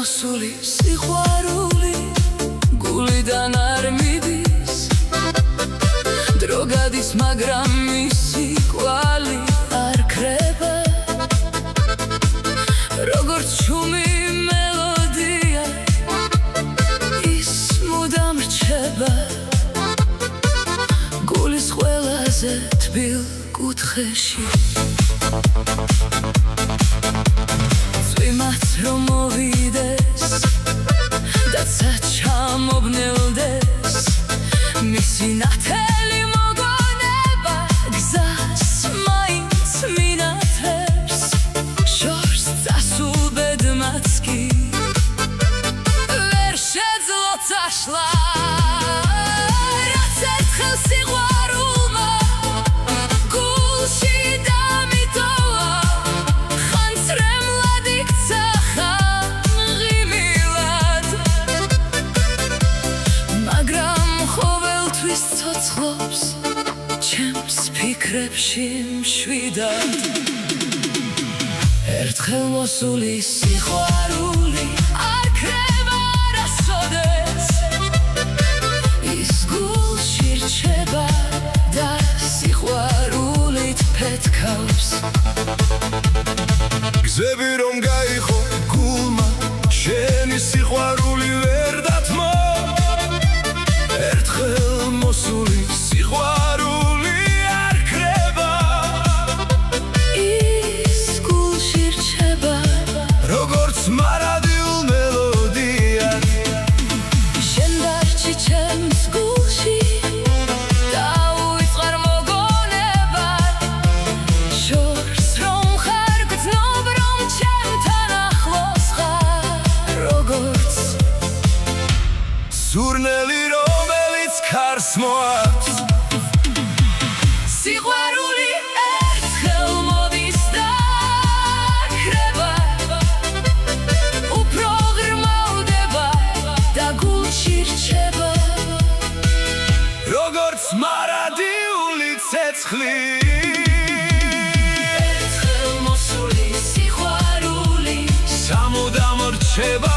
მოსული სიყვარული გულიდან არ მიდის დრო გადის მაგრამ მისი კვალი არ ქრება როგორც ჩუმი მელოდია ის მუდამ რჩება გულის ყველაზე თბილ კუთხეში წვიმაც რომ მოვიდეს და ჩამობნელდეს მისი ნათელი მოგონება გზას მაინც მინათებს შორს წასულ ბედმაც კი ვერ შეძლო წაშლა რაც ერთხელ სიყვარულმა გულში დამიტოვა ხან წრემლად იქცა ხან ღიმილად მაგრამ ყოველთვის ცოცხლობს ჩემს ფიქრებში მშვიდად ერთხელ მოსული სიყვარული არ ქრება არასოდეს ის გულში რჩება და სიყვარულით ფეთქავს გზები რომ გაიხო გულმა შენი სიყვარული ვერ დათმო ერთხელ მოსული სიყვარული არ ქრება ის გულში რჩება როგორც მარადილ მელოდია შენ დარჩი ჩემს გულში დაუვიწყარ მოგონებად შორს რომ ხარ გრძნობ რომ ჩემთან ახლოს ხარ როგორც სურნელი რომელიც ქარს მოაქვს სიყვარული ერთხელ მოდის და ქრება უფრო ღრმავდება და გულში რჩება როგორც მარადიული ცეცხლი ერთხელ მოსული სიყვარული სამუდამ რჩება